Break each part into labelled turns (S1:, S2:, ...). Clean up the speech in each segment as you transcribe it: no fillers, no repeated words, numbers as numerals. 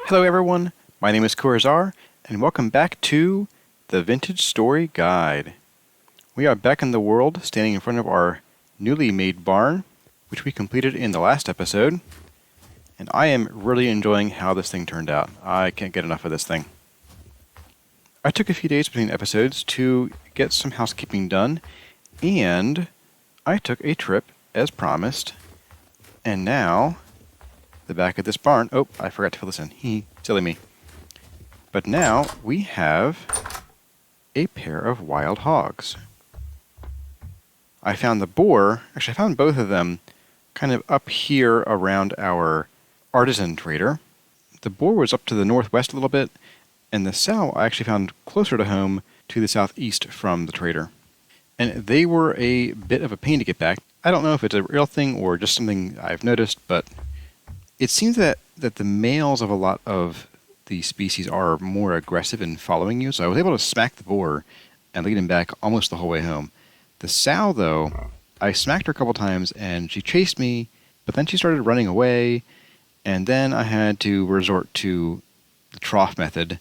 S1: Hello everyone, my name is Kurazar, and welcome back to the Vintage Story Guide. We are back in the world, standing in front of our newly made barn, which we completed in the last episode, and I am really enjoying how this thing turned out. I can't get enough of this thing. I took a few days between episodes to get some housekeeping done, and I took a trip, as promised, and now the back of this barn. Oh, I forgot to fill this in. Silly me. But now we have a pair of wild hogs. I found the boar, actually I found both of them kind of up here around our artisan trader. The boar was up to the northwest a little bit, and the sow I actually found closer to home to the southeast from the trader. And they were a bit of a pain to get back. I don't know if it's a real thing or just something I've noticed, but it seems that the males of a lot of the species are more aggressive in following you, so I was able to smack the boar and lead him back almost the whole way home. The sow, though, I smacked her a couple times and she chased me, but then she started running away, and then I had to resort to the trough method,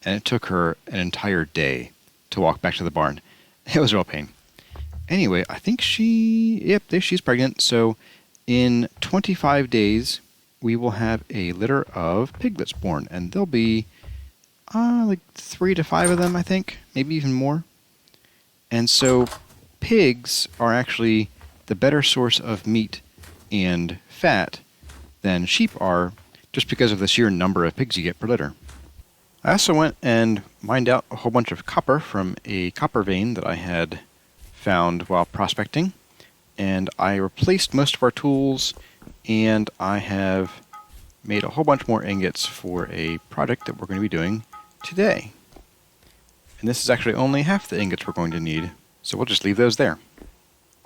S1: and it took her an entire day to walk back to the barn. It was a real pain. Anyway, I think she's pregnant, so in 25 days, we will have a litter of piglets born, and there'll be like 3 to 5 of them, I think, maybe even more. And so pigs are actually the better source of meat and fat than sheep are, just because of the sheer number of pigs you get per litter. I also went and mined out a whole bunch of copper from a copper vein that I had found while prospecting, and I replaced most of our tools, and I have made a whole bunch more ingots for a project that we're going to be doing today. And this is actually only half the ingots we're going to need, so we'll just leave those there.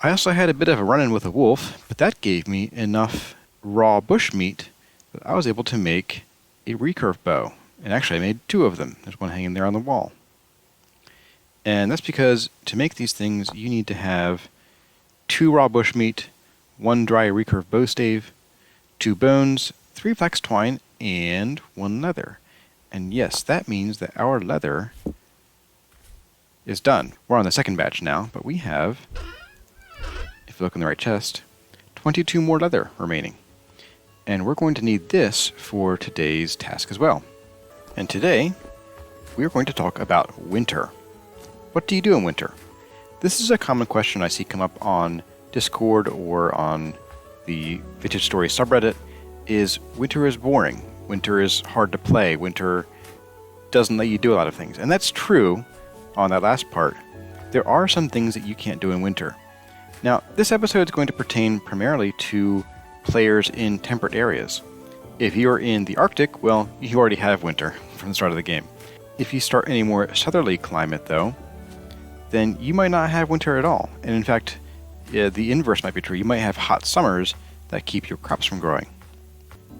S1: I also had a bit of a run-in with a wolf, but that gave me enough raw bush meat that I was able to make a recurve bow. And actually I made 2 of them. There's one hanging there on the wall. And that's because to make these things you need to have 2 raw bush meat, 1 dry recurve bow stave, 2 bones, 3 flax twine, and 1 leather. And yes, that means that our leather is done. We're on the second batch now, but we have, if you look in the right chest, 22 more leather remaining. And we're going to need this for today's task as well. And today, we're going to talk about winter. What do you do in winter? This is a common question I see come up on Discord or on the Vintage Story subreddit, is winter is boring. Winter is hard to play. Winter doesn't let you do a lot of things. And that's true on that last part. There are some things that you can't do in winter. Now, this episode is going to pertain primarily to players in temperate areas. If you're in the Arctic, well, you already have winter from the start of the game. If you start any more southerly climate, though, then you might not have winter at all. And in fact, the inverse might be true. You might have hot summers that keep your crops from growing.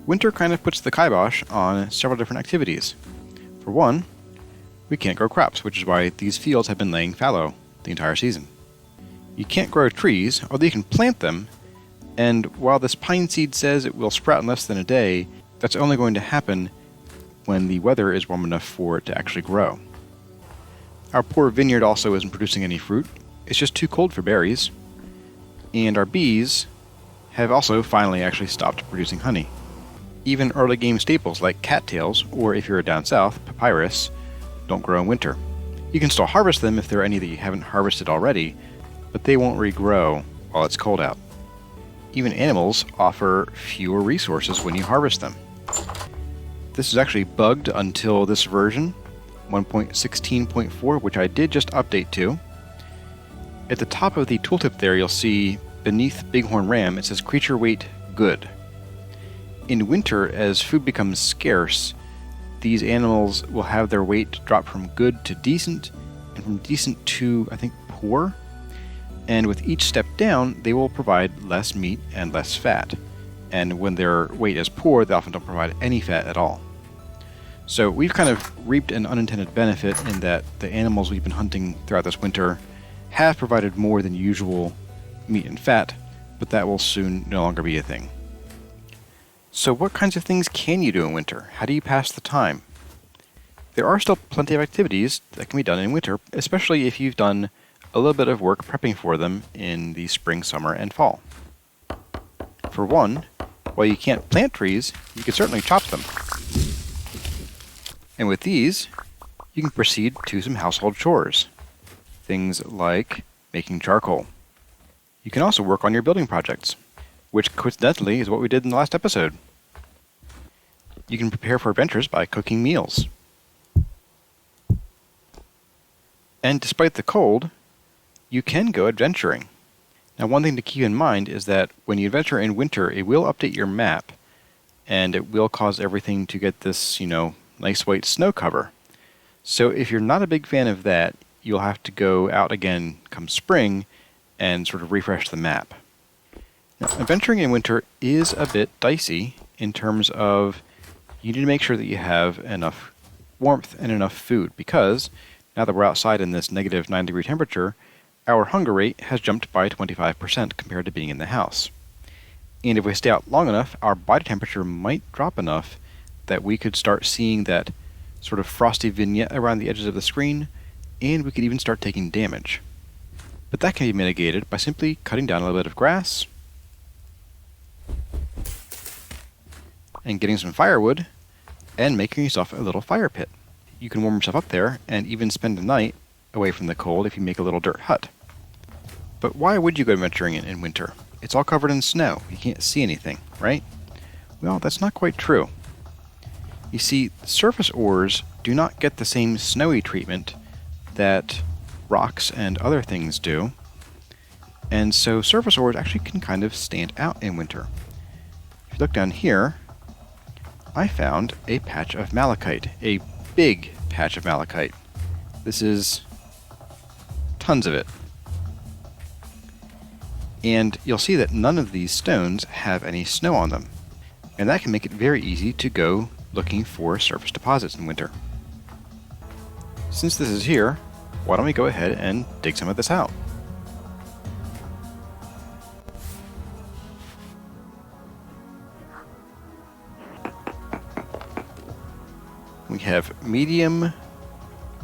S1: Winter kind of puts the kibosh on several different activities. For one, we can't grow crops, which is why these fields have been laying fallow the entire season. You can't grow trees, although you can plant them, and while this pine seed says it will sprout in less than a day, that's only going to happen when the weather is warm enough for it to actually grow. Our poor vineyard also isn't producing any fruit. It's just too cold for berries. And our bees have also finally actually stopped producing honey. Even early game staples like cattails, or if you're down south, papyrus, don't grow in winter. You can still harvest them if there are any that you haven't harvested already, but they won't regrow while it's cold out. Even animals offer fewer resources when you harvest them. This is actually bugged until this version, 1.16.4, which I did just update to. At the top of the tooltip there, you'll see beneath Bighorn Ram, it says creature weight good. In winter, as food becomes scarce, these animals will have their weight drop from good to decent, and from decent to, I think, poor. And with each step down, they will provide less meat and less fat. And when their weight is poor, they often don't provide any fat at all. So we've kind of reaped an unintended benefit in that the animals we've been hunting throughout this winter have provided more than usual meat and fat, but that will soon no longer be a thing. So what kinds of things can you do in winter? How do you pass the time? There are still plenty of activities that can be done in winter, especially if you've done a little bit of work prepping for them in the spring, summer, and fall. For one, while you can't plant trees, you can certainly chop them. And with these, you can proceed to some household chores. Things like making charcoal. You can also work on your building projects, which coincidentally is what we did in the last episode. You can prepare for adventures by cooking meals. And despite the cold, you can go adventuring. Now, one thing to keep in mind is that when you adventure in winter, it will update your map, and it will cause everything to get this, nice white snow cover. So if you're not a big fan of that, you'll have to go out again come spring and sort of refresh the map. Now, adventuring in winter is a bit dicey in terms of you need to make sure that you have enough warmth and enough food, because now that we're outside in this negative 9-degree temperature, our hunger rate has jumped by 25% compared to being in the house. And if we stay out long enough, our body temperature might drop enough that we could start seeing that sort of frosty vignette around the edges of the screen, and we could even start taking damage. But that can be mitigated by simply cutting down a little bit of grass and getting some firewood and making yourself a little fire pit. You can warm yourself up there and even spend the night away from the cold if you make a little dirt hut. But why would you go adventuring in winter? It's all covered in snow. You can't see anything, right? Well, that's not quite true. You see, surface ores do not get the same snowy treatment that rocks and other things do, and so surface ores actually can kind of stand out in winter. If you look down here, I found a patch of malachite, a big patch of malachite. This is tons of it. And you'll see that none of these stones have any snow on them, and that can make it very easy to go looking for surface deposits in winter. Since this is here, why don't we go ahead and dig some of this out? We have medium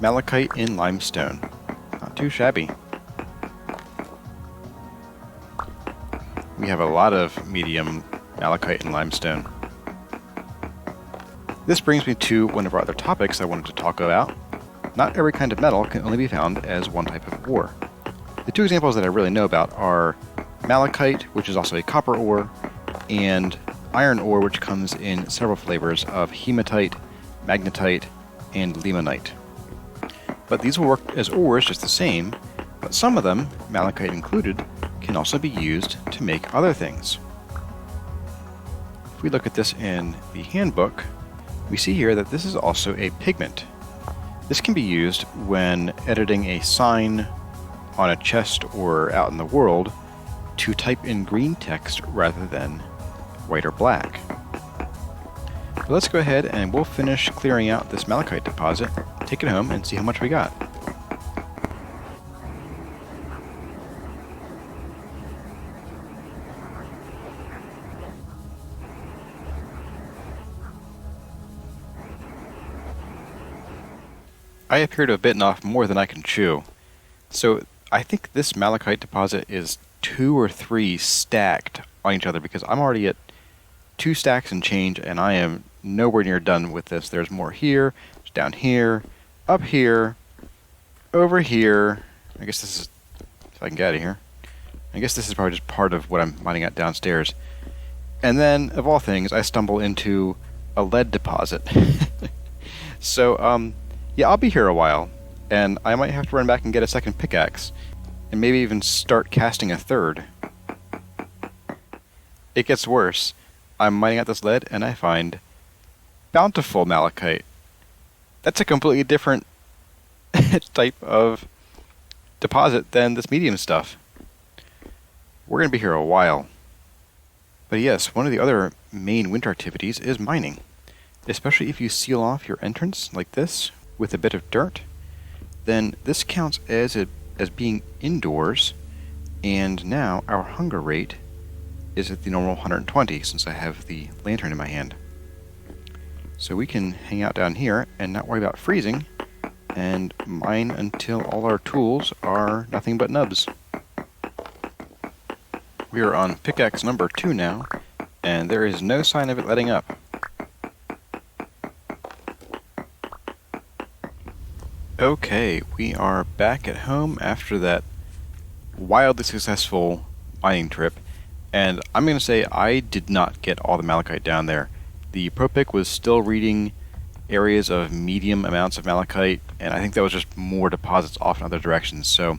S1: malachite in limestone. Not too shabby. We have a lot of medium malachite in limestone. This brings me to one of our other topics I wanted to talk about. Not every kind of metal can only be found as one type of ore. The two examples that I really know about are malachite, which is also a copper ore, and iron ore, which comes in several flavors of hematite, magnetite, and limonite. But these will work as ores just the same, but some of them, malachite included, can also be used to make other things. If we look at this in the handbook, we see here that this is also a pigment. This can be used when editing a sign on a chest or out in the world to type in green text rather than white or black. But let's go ahead and we'll finish clearing out this malachite deposit, take it home, and see how much we got. I appear to have bitten off more than I can chew. So I think this malachite deposit is 2 or 3 stacked on each other, because I'm already at 2 stacks and change, and I am nowhere near done with this. There's more here, there's down here, up here, over here. I guess this is, if I can get out of here, I guess this is probably just part of what I'm mining out downstairs. And then, of all things, I stumble into a lead deposit. So, yeah, I'll be here a while, and I might have to run back and get a second pickaxe, and maybe even start casting a third. It gets worse. I'm mining out this lead, and I find bountiful malachite. That's a completely different type of deposit than this medium stuff. We're going to be here a while. But yes, one of the other main winter activities is mining, especially if you seal off your entrance like this with a bit of dirt. Then this counts as being indoors, and now our hunger rate is at the normal 120 since I have the lantern in my hand. So we can hang out down here and not worry about freezing and mine until all our tools are nothing but nubs. We are on pickaxe number 2 now, and there is no sign of it letting up. Okay, we are back at home after that wildly successful mining trip, and I'm going to say I did not get all the malachite down there. The ProPic was still reading areas of medium amounts of malachite, and I think that was just more deposits off in other directions, so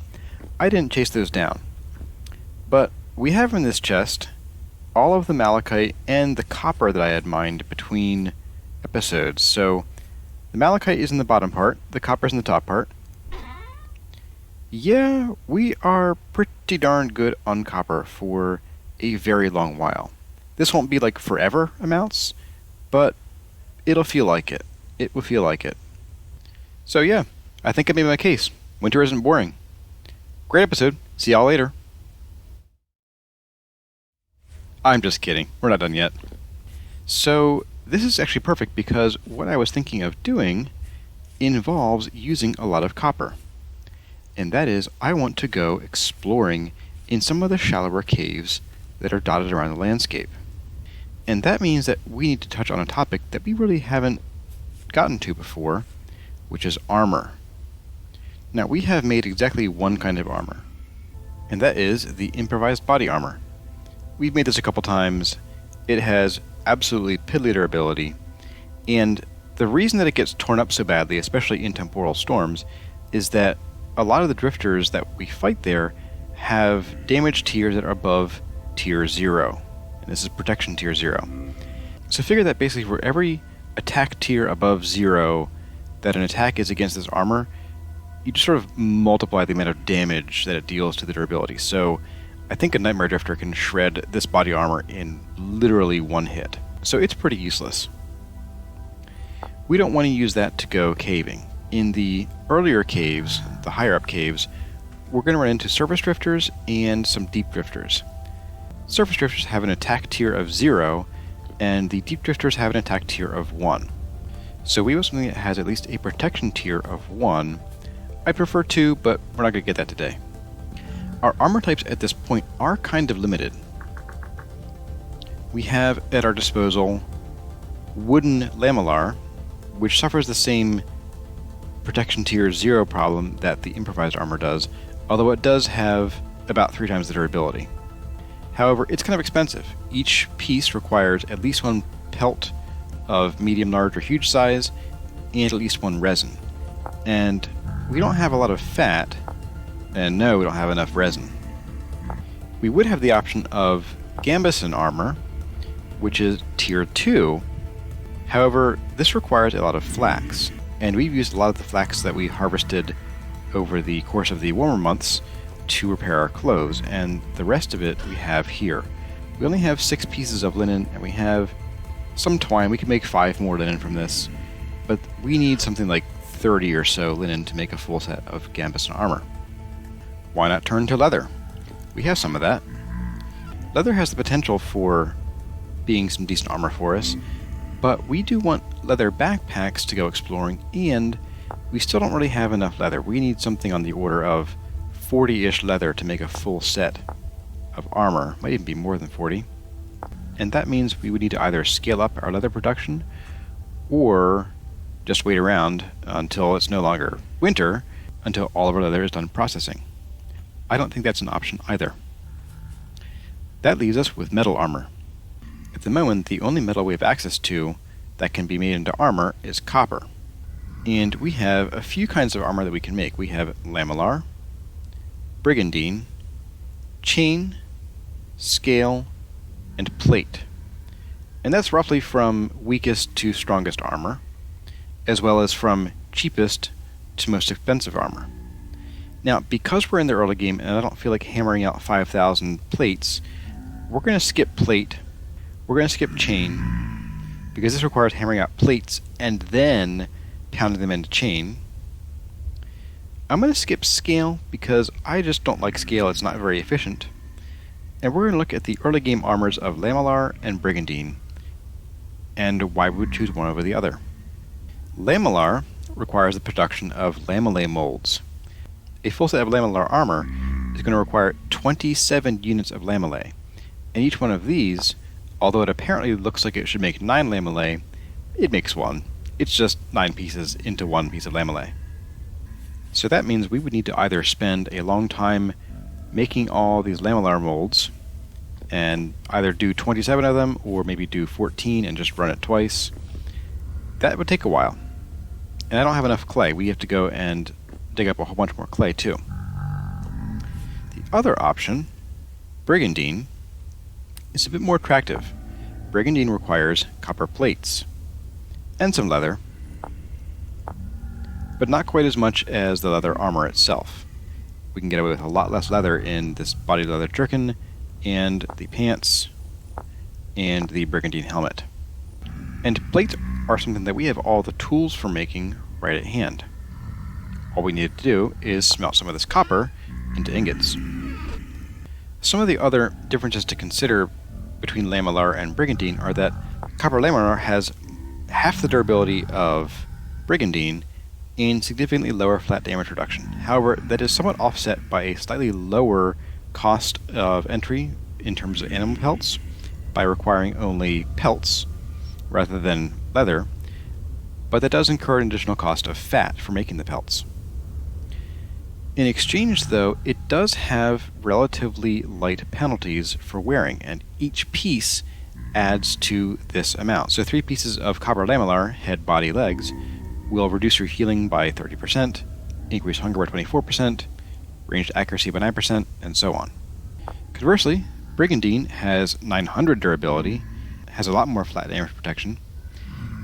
S1: I didn't chase those down. But we have in this chest all of the malachite and the copper that I had mined between episodes, so the malachite is in the bottom part, the copper is in the top part. Yeah, we are pretty darn good on copper for a very long while. This won't be like forever amounts, but it'll feel like it. It will feel like it. So yeah, I think I made my case. Winter isn't boring. Great episode. See y'all later. I'm just kidding. We're not done yet. So this is actually perfect because what I was thinking of doing involves using a lot of copper. And that is, I want to go exploring in some of the shallower caves that are dotted around the landscape. And that means that we need to touch on a topic that we really haven't gotten to before, which is armor. Now, we have made exactly one kind of armor, and that is the improvised body armor. We've made this a couple times. It has absolutely piddly durability, and the reason that it gets torn up so badly, especially in temporal storms, is that a lot of the drifters that we fight there have damage tiers that are above tier 0, and this is protection tier 0. So figure that basically for every attack tier above 0 that an attack is against this armor, you just sort of multiply the amount of damage that it deals to the durability. So I think a Nightmare Drifter can shred this body armor in literally one hit. So it's pretty useless. We don't want to use that to go caving. In the earlier caves, the higher up caves, we're going to run into surface drifters and some deep drifters. Surface drifters have an attack tier of 0, and the deep drifters have an attack tier of 1. So we want something that has at least a protection tier of 1. I prefer 2, but we're not going to get that today. Our armor types at this point are kind of limited. We have at our disposal wooden lamellar, which suffers the same protection tier 0 problem that the improvised armor does, although it does have about 3 times the durability. However, it's kind of expensive. Each piece requires at least 1 pelt of medium, large, or huge size, and at least 1 resin. And we don't have a lot of fat, and no, we don't have enough resin. We would have the option of gambeson armor, which is tier 2. However, this requires a lot of flax, and we've used a lot of the flax that we harvested over the course of the warmer months to repair our clothes, and the rest of it we have here. We only have 6 pieces of linen, and we have some twine. We can make 5 more linen from this, but we need something like 30 or so linen to make a full set of gambeson armor. Why not turn to leather? We have some of that. Leather has the potential for being some decent armor for us, but we do want leather backpacks to go exploring, and we still don't really have enough leather. We need something on the order of 40-ish leather to make a full set of armor. Might even be more than 40. And that means we would need to either scale up our leather production or just wait around until it's no longer winter, until all of our leather is done processing. I don't think that's an option either. That leaves us with metal armor. At the moment, the only metal we have access to that can be made into armor is copper. And we have a few kinds of armor that we can make. We have lamellar, brigandine, chain, scale, and plate. And that's roughly from weakest to strongest armor, as well as from cheapest to most expensive armor. Now, because we're in the early game and I don't feel like hammering out 5,000 plates, we're going to skip plate, we're going to skip chain, because this requires hammering out plates and then pounding them into chain. I'm going to skip scale because I just don't like scale, it's not very efficient. and we're going to look at the early game armors of Lamellar and Brigandine, and why we would choose one over the other. Lamellar requires the production of lamellae molds. A full set of Lamellar armor is going to require 27 units of lamellae, and each one of these, although it apparently looks like it should make 9 lamellae, it makes 1. It's just 9 pieces into 1 piece of lamellae. So that means we would need to either spend a long time making all these lamellar molds, and either do 27 of them, or maybe do 14 and just run it twice. That would take a while. And I don't have enough clay. We have to go and dig up a whole bunch more clay too. The other option, Brigandine, is a bit more attractive. Brigandine requires copper plates and some leather, but not quite as much as the leather armor itself. We can get away with a lot less leather in this body leather jerkin and the pants and the Brigandine helmet. And plates are something that we have all the tools for making right at hand. All we need to do is smelt some of this copper into ingots. Some of the other differences to consider between Lamellar and Brigandine are that copper Lamellar has half the durability of Brigandine and significantly lower flat damage reduction. However, that is somewhat offset by a slightly lower cost of entry in terms of animal pelts by requiring only pelts rather than leather, but that does incur an additional cost of fat for making the pelts. In exchange, though, it does have relatively light penalties for wearing, and each piece adds to this amount. So 3 pieces of copper Lamellar, head, body, legs, will reduce your healing by 30%, increase hunger by 24%, ranged accuracy by 9%, and so on. Conversely, Brigandine has 900 durability, has a lot more flat damage protection.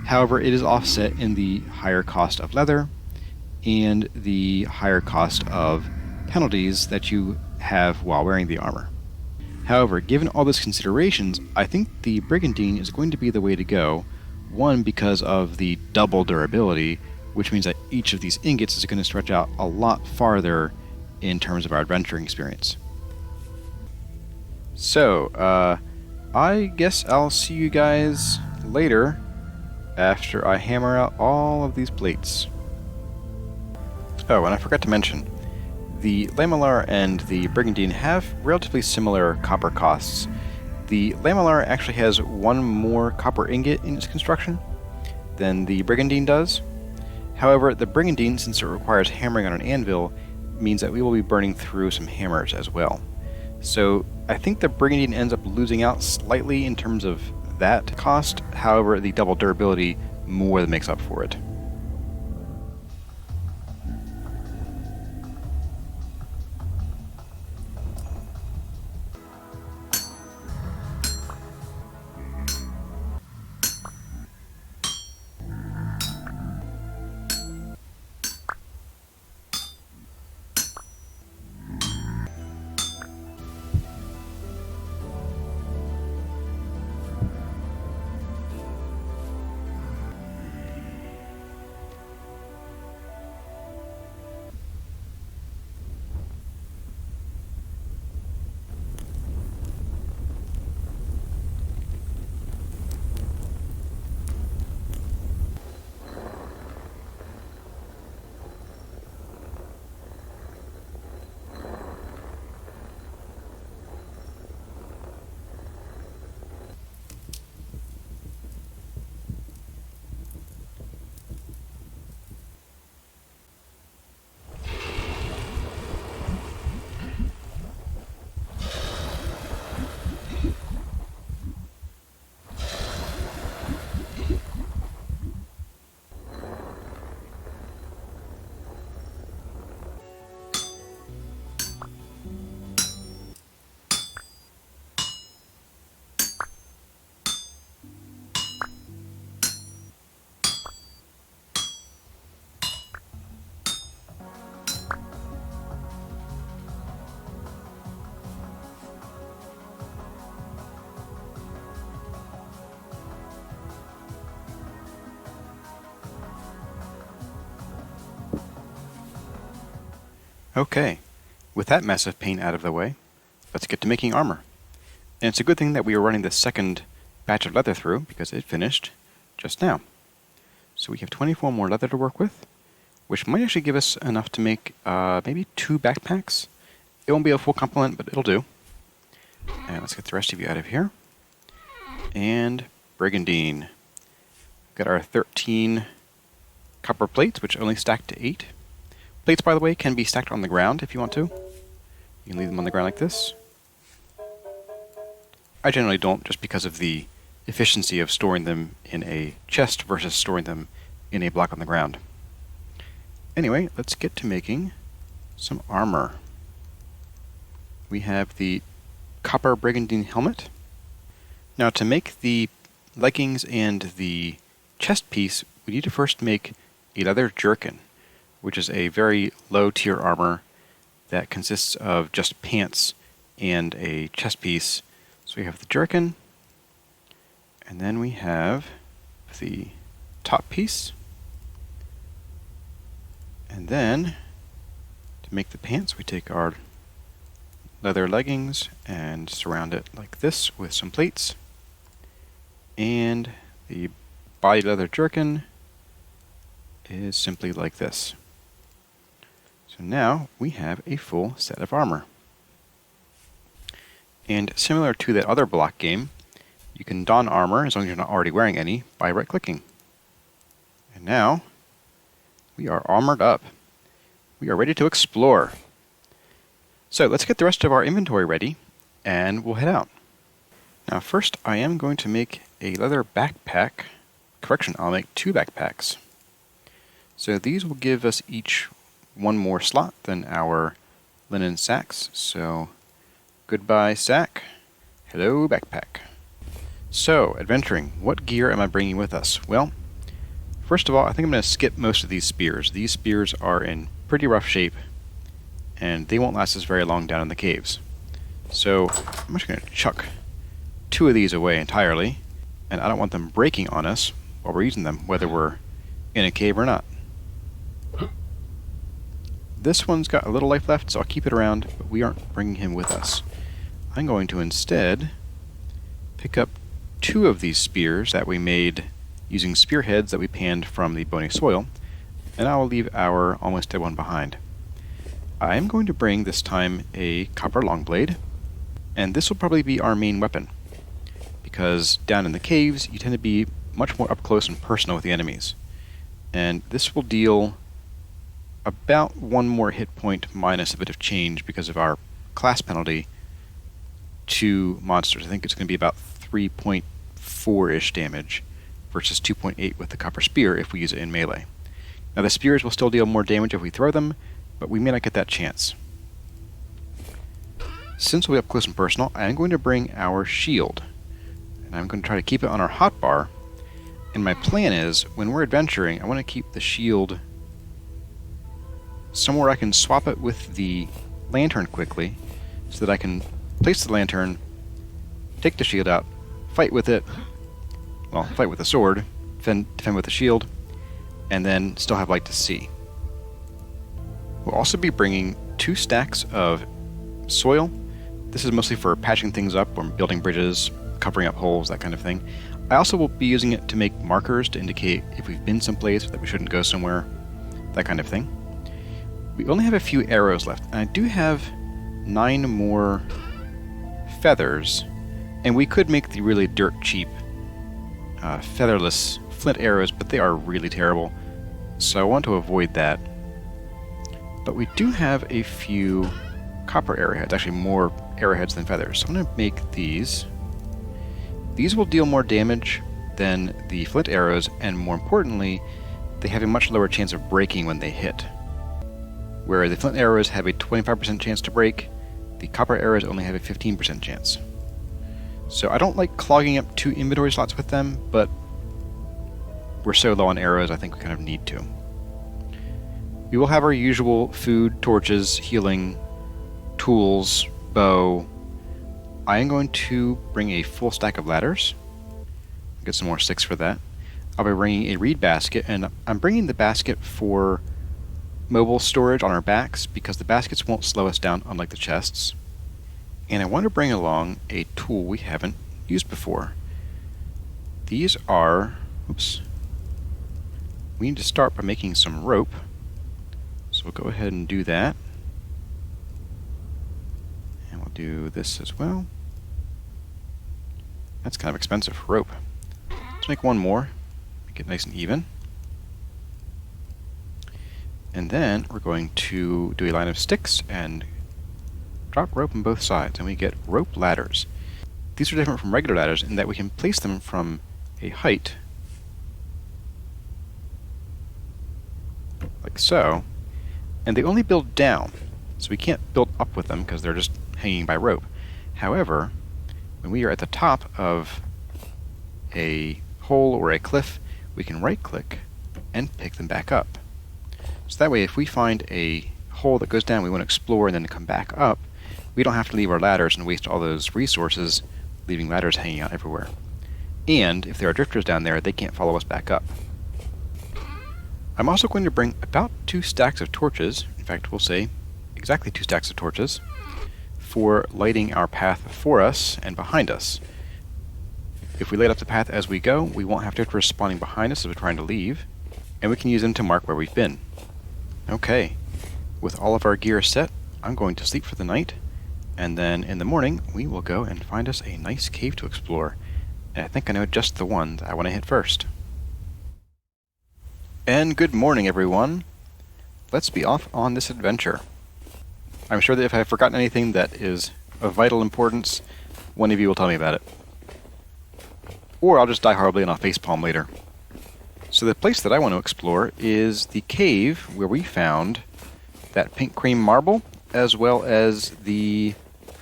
S1: However, it is offset in the higher cost of leather and the higher cost of penalties that you have while wearing the armor. However, given all these considerations, I think the Brigandine is going to be the way to go. One, because of the double durability, which means that each of these ingots is going to stretch out a lot farther in terms of our adventuring experience. So, I guess I'll see you guys later after I hammer out all of these plates. Oh, and I forgot to mention, the Lamellar and the Brigandine have relatively similar copper costs. The Lamellar actually has 1 more copper ingot in its construction than the Brigandine does. However, the Brigandine, since it requires hammering on an anvil, means that we will be burning through some hammers as well. So I think the Brigandine ends up losing out slightly in terms of that cost. However, the double durability more than makes up for it. Okay, with that mess of paint out of the way, let's get to making armor. And it's a good thing that we are running the second batch of leather through, because it finished just now. So we have 24 more leather to work with, which might actually give us enough to make maybe 2 backpacks. It won't be a full complement, but it'll do. And let's get the rest of you out of here. And brigandine. Got our 13 copper plates, which only stack to 8. Plates, by the way, can be stacked on the ground if you want to. You can leave them on the ground like this. I generally don't, just because of the efficiency of storing them in a chest versus storing them in a block on the ground. Anyway, let's get to making some armor. We have the copper brigandine helmet. Now, to make the leggings and the chest piece, we need to first make a leather jerkin, which is a very low tier armor that consists of just pants and a chest piece. So we have the jerkin, and then we have the top piece, and then to make the pants we take our leather leggings and surround it like this with some plates, and the body leather jerkin is simply like this. So now we have a full set of armor. And similar to that other block game, you can don armor, as long as you're not already wearing any, by right-clicking. And now we are armored up. We are ready to explore. So let's get the rest of our inventory ready, and we'll head out. Now first, I am going to make a leather backpack. Correction, I'll make 2 backpacks. So these will give us each 1 more slot than our linen sacks. So goodbye sack, hello backpack. So, adventuring, what gear am I bringing with us? Well, first of all, I think I'm going to skip most of these spears. These spears are in pretty rough shape, and they won't last us very long down in the caves. So, I'm just going to chuck 2 of these away entirely, and I don't want them breaking on us while we're using them, whether we're in a cave or not. This one's got a little life left, so I'll keep it around, but we aren't bringing him with us. I'm going to instead pick up 2 of these spears that we made using spearheads that we panned from the bony soil, and I will leave our almost dead one behind. I am going to bring this time a copper long blade, and this will probably be our main weapon, because down in the caves you tend to be much more up close and personal with the enemies, and this will deal about 1 more hit point minus a bit of change because of our class penalty to monsters. I think it's going to be about 3.4-ish damage versus 2.8 with the copper spear if we use it in melee. Now the spears will still deal more damage if we throw them, but we may not get that chance. Since we'll be up close and personal, I am going to bring our shield, and I'm going to try to keep it on our hotbar. And my plan is, when we're adventuring, I want to keep the shield somewhere I can swap it with the lantern quickly, so that I can place the lantern, take the shield out, fight with it, well, fight with the sword, defend with the shield, and then still have light to see. We'll also be bringing 2 stacks of soil. This is mostly for patching things up or building bridges, covering up holes, that kind of thing. I also will be using it to make markers to indicate if we've been someplace that we shouldn't go somewhere, that kind of thing. We only have a few arrows left, and I do have 9 more feathers, and we could make the really dirt cheap featherless flint arrows, but they are really terrible, so I want to avoid that. But we do have a few copper arrowheads, actually more arrowheads than feathers, so I'm going to make these. These will deal more damage than the flint arrows, and more importantly, they have a much lower chance of breaking when they hit. Where the flint arrows have a 25% chance to break, the copper arrows only have a 15% chance. So I don't like clogging up 2 inventory slots with them, but we're so low on arrows I think we kind of need to. We will have our usual food, torches, healing, tools, bow. I am going to bring a full stack of ladders. Get some more sticks for that. I'll be bringing a reed basket, and I'm bringing the basket for mobile storage on our backs because the baskets won't slow us down unlike the chests. And I want to bring along a tool we haven't used before. These are, oops, we need to start by making some rope. So we'll go ahead and do that. And we'll do this as well. That's kind of expensive for rope. Let's make one more, make it nice and even. And then we're going to do a line of sticks and drop rope on both sides, and we get rope ladders. These are different from regular ladders in that we can place them from a height, like so, and they only build down, so we can't build up with them because they're just hanging by rope. However, when we are at the top of a hole or a cliff, we can right-click and pick them back up. So that way, if we find a hole that goes down, we want to explore and then come back up, we don't have to leave our ladders and waste all those resources leaving ladders hanging out everywhere. And if there are drifters down there, they can't follow us back up. I'm also going to bring about 2 stacks of torches, in fact we'll say exactly 2 stacks of torches, for lighting our path for us and behind us. If we light up the path as we go, we won't have drifters spawning behind us as we're trying to leave, and we can use them to mark where we've been. Okay, with all of our gear set, I'm going to sleep for the night, and then in the morning we will go and find us a nice cave to explore. And I think I know just the one that I want to hit first. And good morning, everyone. Let's be off on this adventure. I'm sure that if I've forgotten anything that is of vital importance, one of you will tell me about it. Or I'll just die horribly and I'll facepalm later. So the place that I want to explore is the cave where we found that pink cream marble, as well as the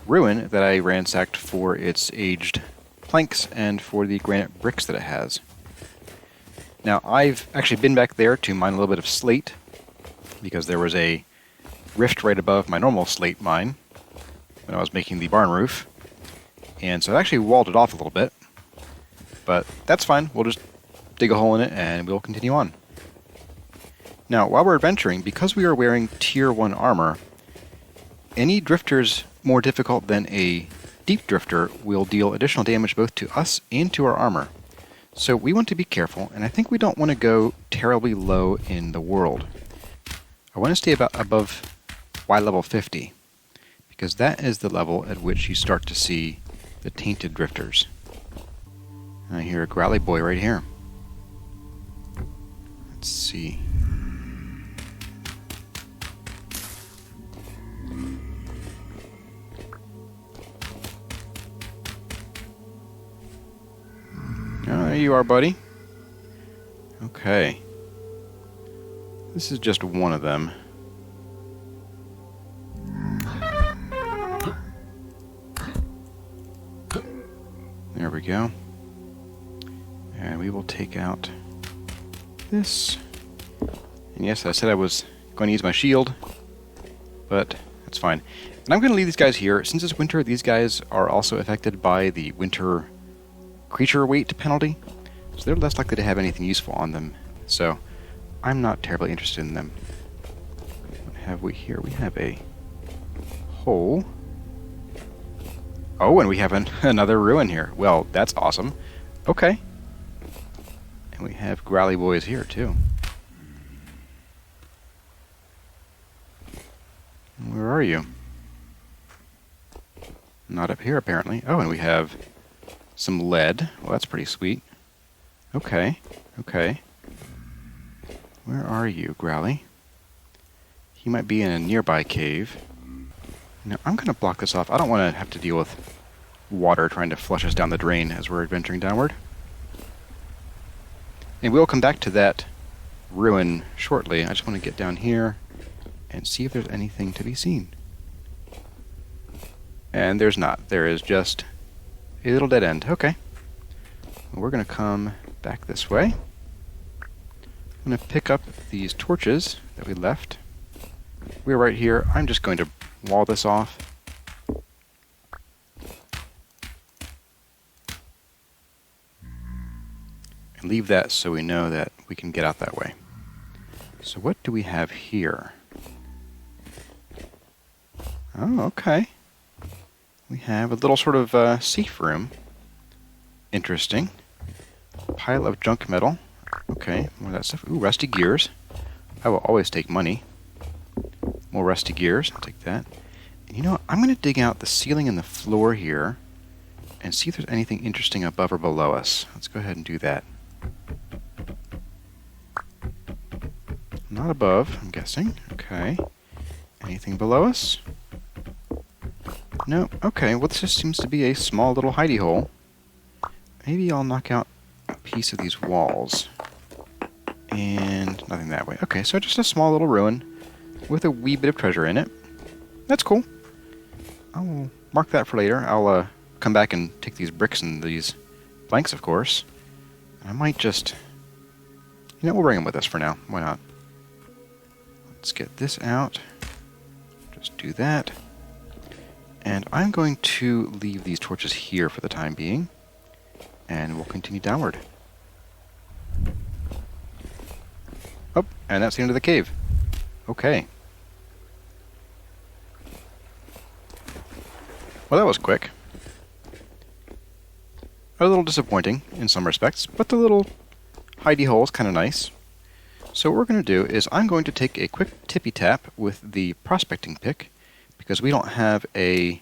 S1: ruin that I ransacked for its aged planks and for the granite bricks that it has. Now, I've actually been back there to mine a little bit of slate, because there was a rift right above my normal slate mine when I was making the barn roof, and so I actually walled it off a little bit, but that's fine. We'll just dig a hole in it and we'll continue on. Now, while we're adventuring, because we are wearing tier 1 armor, any drifters more difficult than a deep drifter will deal additional damage both to us and to our armor. So we want to be careful, and I think we don't want to go terribly low in the world. I want to stay about above Y level 50, because that is the level at which you start to see the tainted drifters. I hear a growly boy right here. Let's see. Oh, there you are, buddy. Okay. This is just one of them. There we go. And we will take out this. And yes, I said I was going to use my shield, but that's fine. And I'm going to leave these guys here. Since it's winter, these guys are also affected by the winter creature weight penalty, so they're less likely to have anything useful on them. So I'm not terribly interested in them. What have we here? We have a hole. Oh, and we have another ruin here. Well, that's awesome. Okay. And we have growly boys here, too. Where are you? Not up here, apparently. Oh, and we have some lead. Well, that's pretty sweet. Okay. Okay. Where are you, Growly? He might be in a nearby cave. Now, I'm going to block this off. I don't want to have to deal with water trying to flush us down the drain as we're adventuring downward. And we'll come back to that ruin shortly. I just want to get down here and see if there's anything to be seen. And there's not. There is just a little dead end. Okay. Well, we're going to come back this way. I'm going to pick up these torches that we left. We're right here. I'm just going to wall this off. And leave that so we know that we can get out that way. So what do we have here? Oh, okay. we have a little sort of safe room. Interesting. Pile of junk metal. Okay, more of that stuff. Ooh, rusty gears. I will always take money. More rusty gears. I'll take that. And you know what? I'm going to dig out the ceiling and the floor here and see if there's anything interesting above or below us. Let's go ahead and do that. Not above, I'm guessing. Okay. Anything below us? No. Okay, well this just seems to be a small little hidey hole. Maybe I'll knock out a piece of these walls. And nothing that way. Okay, so just a small little ruin with a wee bit of treasure in it. That's cool. I'll mark that for later. I'll come back and take these bricks and these planks, of course. I might just... You know, we'll bring them with us for now. Why not? Let's get this out. Just do that. And I'm going to leave these torches here for the time being. And we'll continue downward. Oh, and that's the end of the cave. Okay. Well, that was quick. A little disappointing in some respects, but the little hidey hole is kind of nice. So what we're going to do is I'm going to take a quick tippy tap with the prospecting pick because we don't have a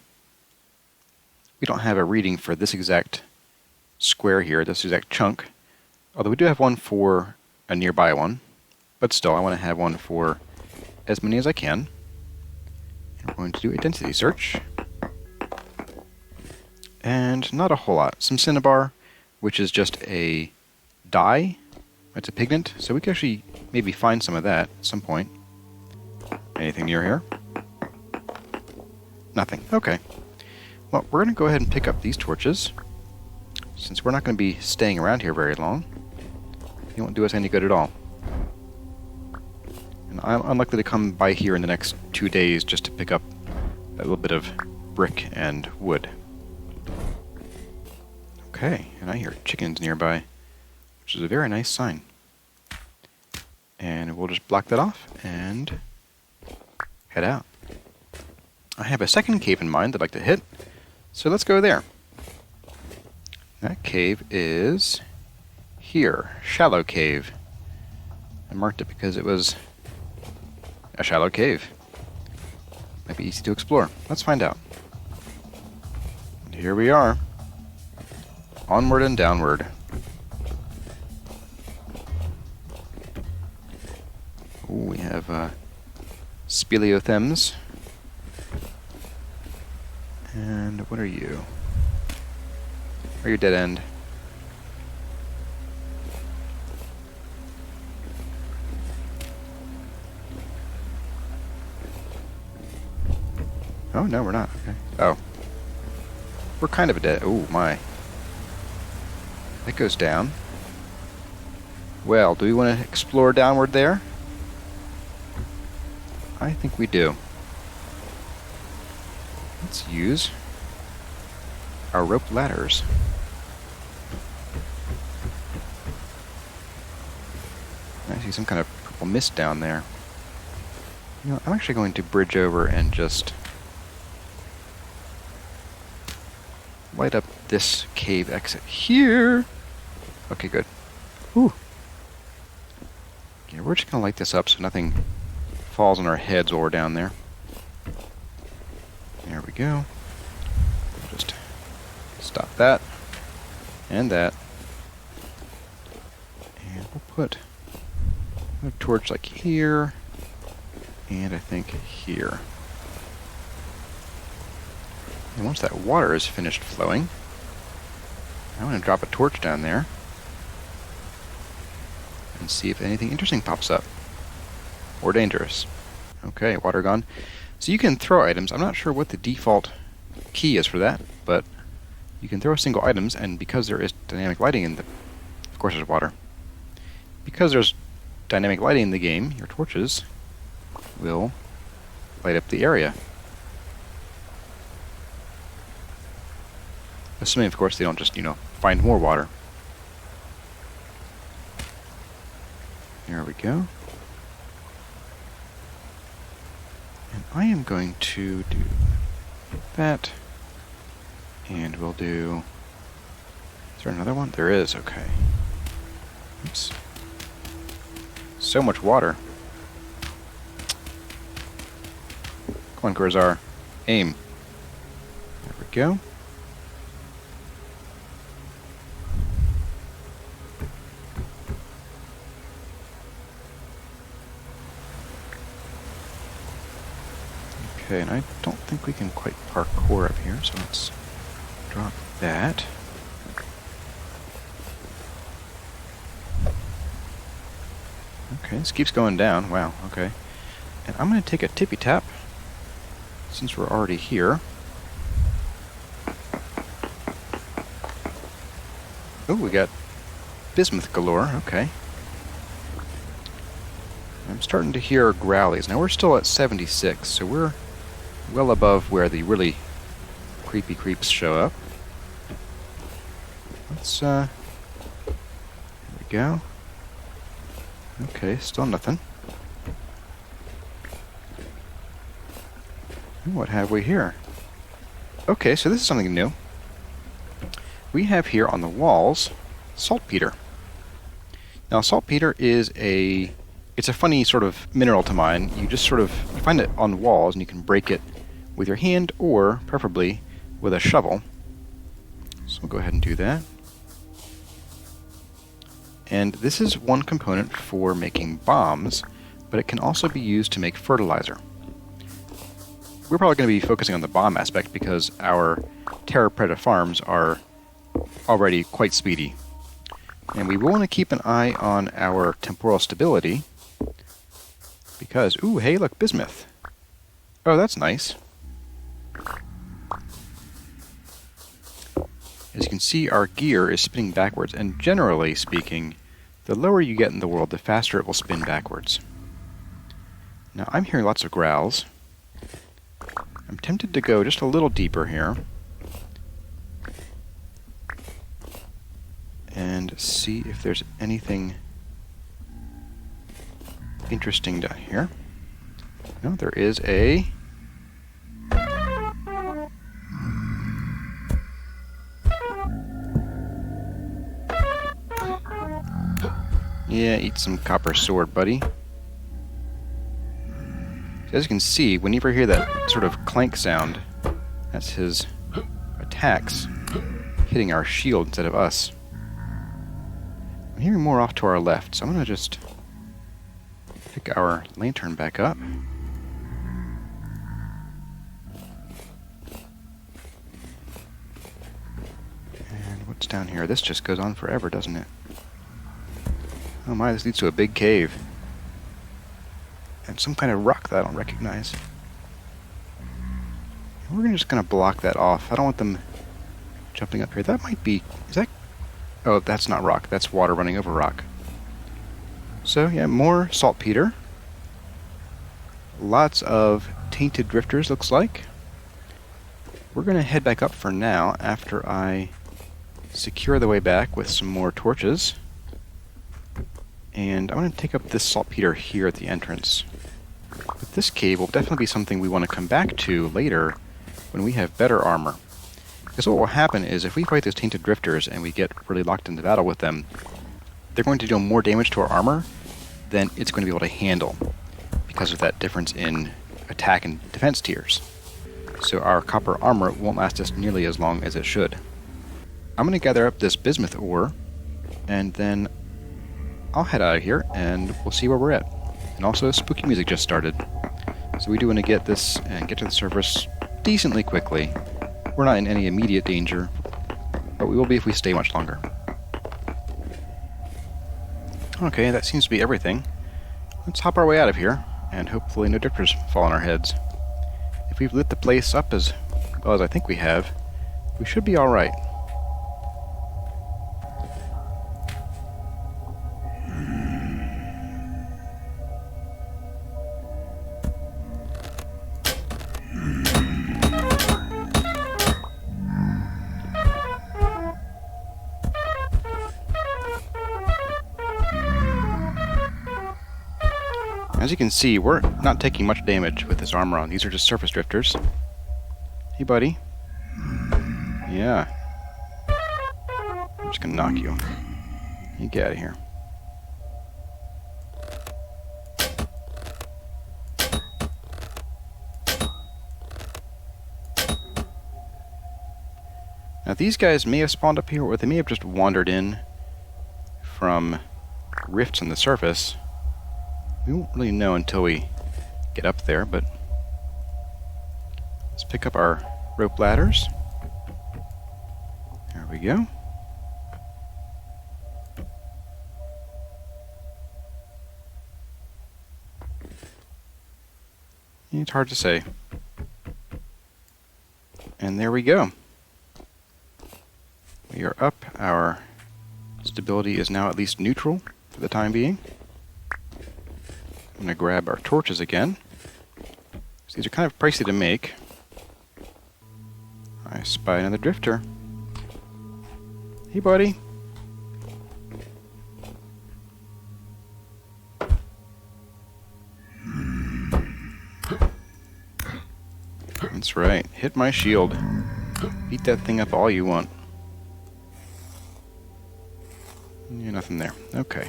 S1: reading for this exact square here, this exact chunk. Although we do have one for a nearby one, but still I want to have one for as many as I can. And we're going to do a density search. And not a whole lot. Some cinnabar, which is just a dye. It's a pigment, so we can actually maybe find some of that at some point. Anything near here? Nothing. Okay. Well, we're going to go ahead and pick up these torches. Since we're not going to be staying around here very long, they won't do us any good at all. And I'm unlikely to come by here in the next 2 days just to pick up a little bit of brick and wood. Okay, and I hear chickens nearby, which is a very nice sign. And we'll just block that off and head out. I have a second cave in mind that I'd like to hit, so let's go there. That cave is here, Shallow Cave. I marked it because it was a shallow cave. Might be easy to explore. Let's find out. And here we are. Onward and downward. Ooh, we have speleothems. And what are you? Are you dead end? Oh, no, we're not. Okay. Oh. We're kind of a dead... Oh, my. That goes down. Well, do we want to explore downward there? I think we do. Let's use our rope ladders. I see some kind of purple mist down there. You know, I'm actually going to bridge over and just light up this cave exit here. Okay, good. Whew. Yeah, we're just going to light this up so nothing falls on our heads while we're down there. There we go. Just stop that. And that. And we'll put a torch like here. And I think here. And once that water is finished flowing, I'm going to drop a torch down there and see if anything interesting pops up. Or dangerous. Okay, water gone. So you can throw items. I'm not sure what the default key is for that, but you can throw single items, and because there is dynamic lighting in the... Of course there's water. Because there's dynamic lighting in the game, your torches will light up the area. Assuming, of course, they don't just, find more water. There we go. And I am going to do that And we'll do... Is there another one? There is, okay. Oops. So much water. Come on, Corzar. Aim. There we go. Okay, and I don't think we can quite parkour up here, so let's drop that. Okay, this keeps going down. Wow, okay. And I'm going to take a tippy tap, since we're already here. Oh, we got bismuth galore, okay. I'm starting to hear growlies. Now we're still at 76, so we're well above where the really creepy creeps show up. Let's, there we go. Okay, still nothing. What have we here? Okay, so this is something new. We have here on the walls saltpeter. Now saltpeter is it's a funny sort of mineral to mine. You just sort of you find it on walls and you can break it with your hand or preferably with a shovel. So we'll go ahead and do that. And this is one component for making bombs, but it can also be used to make fertilizer. We're probably going to be focusing on the bomb aspect because our Terra Preta farms are already quite speedy. And we will want to keep an eye on our temporal stability because, ooh, hey, look, bismuth. Oh, that's nice. As you can see, our gear is spinning backwards, and generally speaking, the lower you get in the world, the faster it will spin backwards. Now, I'm hearing lots of growls. I'm tempted to go just a little deeper here and see if there's anything interesting down here. No, there is a... Yeah, eat some copper sword, buddy. As you can see, whenever you hear that sort of clank sound, that's his attacks hitting our shield instead of us. I'm hearing more off to our left, so I'm going to just pick our lantern back up. And what's down here? This just goes on forever, doesn't it? Oh my, this leads to a big cave. And some kind of rock that I don't recognize. We're just going to block that off. I don't want them jumping up here. That might be... Is that... Oh, that's not rock. That's water running over rock. So, yeah, more saltpeter. Lots of tainted drifters, looks like. We're going to head back up for now after I secure the way back with some more torches. And I'm going to take up this saltpeter here at the entrance. But this cave will definitely be something we want to come back to later when we have better armor. Because what will happen is if we fight those tainted drifters and we get really locked into battle with them, they're going to deal more damage to our armor than it's going to be able to handle because of that difference in attack and defense tiers. So our copper armor won't last us nearly as long as it should. I'm going to gather up this bismuth ore and then I'll head out of here and we'll see where we're at. And also, spooky music just started. So we do want to get this and get to the surface decently quickly. We're not in any immediate danger, but we will be if we stay much longer. Okay, that seems to be everything. Let's hop our way out of here, and hopefully no drifters fall on our heads. If we've lit the place up as well as I think we have, we should be alright. As you can see, we're not taking much damage with this armor on. These are just surface drifters. Hey, buddy. Yeah. I'm just gonna knock you. You get out of here. Now these guys may have spawned up here, or they may have just wandered in from rifts in the surface. We won't really know until we get up there, but let's pick up our rope ladders. There we go. It's hard to say. And there we go. We are up. Our stability is now at least neutral for the time being. I'm going to grab our torches again. These are kind of pricey to make. I spy another drifter. Hey, buddy. That's right. Hit my shield. Beat that thing up all you want. Yeah, nothing there. Okay.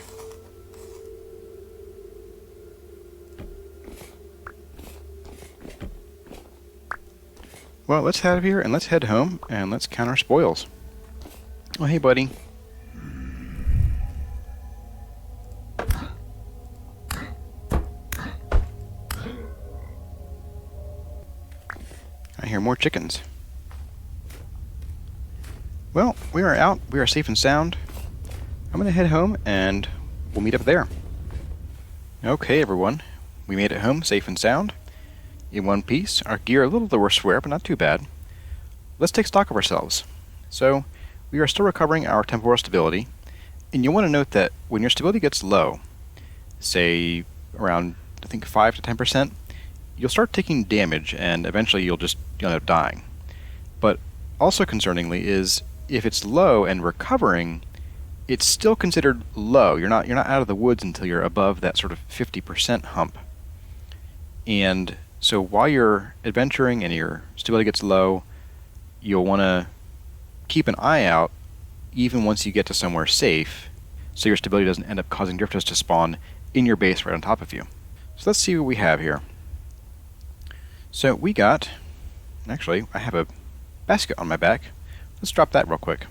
S1: Well, let's head out of here and let's head home and let's count our spoils. Oh, hey, buddy. I hear more chickens. Well, we are out. We are safe and sound. I'm going to head home and we'll meet up there. Okay, everyone. We made it home safe and sound. In one piece. Our gear a little the worst wear, but not too bad. Let's take stock of ourselves. So, we are still recovering our temporal stability. And you'll want to note that when your stability gets low, say around, I think, 5 to 10%, you'll start taking damage and eventually you'll end up dying. But also concerningly is if it's low and recovering, it's still considered low. You're not out of the woods until you're above that sort of 50% hump. And so while you're adventuring and your stability gets low, you'll want to keep an eye out even once you get to somewhere safe, so your stability doesn't end up causing drifters to spawn in your base right on top of you. So let's see what we have here. So we got, actually, I have a basket on my back. Let's drop that real quick.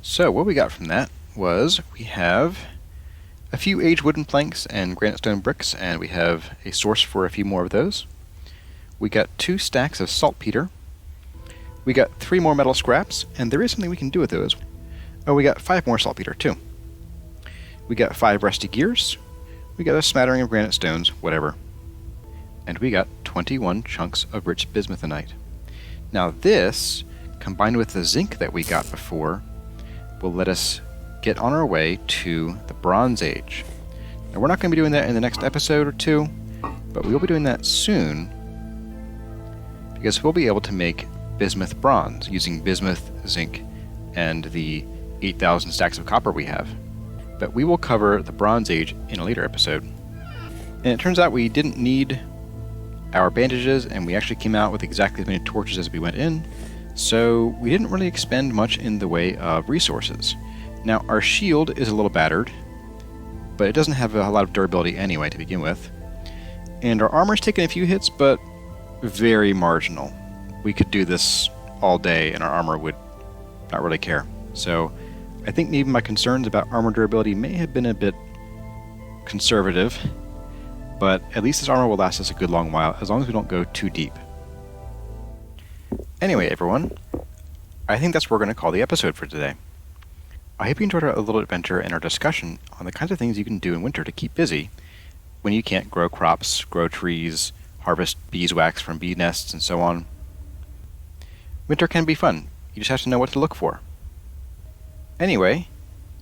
S1: So what we got from that was we have a few aged wooden planks and granite stone bricks, and we have a source for a few more of those. We got 2 stacks of saltpeter. We got 3 more metal scraps, and there is something we can do with those. Oh, we got 5 more saltpeter too. We got 5 rusty gears. We got a smattering of granite stones, whatever. And we got 21 chunks of rich bismuthinite. Now this, combined with the zinc that we got before, will let us get on our way to the Bronze Age. Now we're not going to be doing that in the next episode or 2, but we will be doing that soon, because we'll be able to make bismuth bronze using bismuth, zinc, and the 8,000 stacks of copper we have. But we will cover the Bronze Age in a later episode. And it turns out we didn't need our bandages, and we actually came out with exactly as many torches as we went in, so we didn't really expend much in the way of resources. Now, our shield is a little battered, but it doesn't have a lot of durability anyway to begin with. And our armor's taken a few hits, but very marginal. We could do this all day and our armor would not really care. So I think maybe my concerns about armor durability may have been a bit conservative, but at least this armor will last us a good long while, as long as we don't go too deep. Anyway, everyone, I think that's what we're going to call the episode for today. I hope you enjoyed our little adventure and our discussion on the kinds of things you can do in winter to keep busy when you can't grow crops, grow trees, harvest beeswax from bee nests, and so on. Winter can be fun. You just have to know what to look for. Anyway,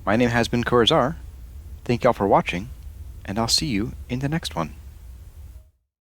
S1: my name has been Corazar. Thank y'all for watching, and I'll see you in the next one.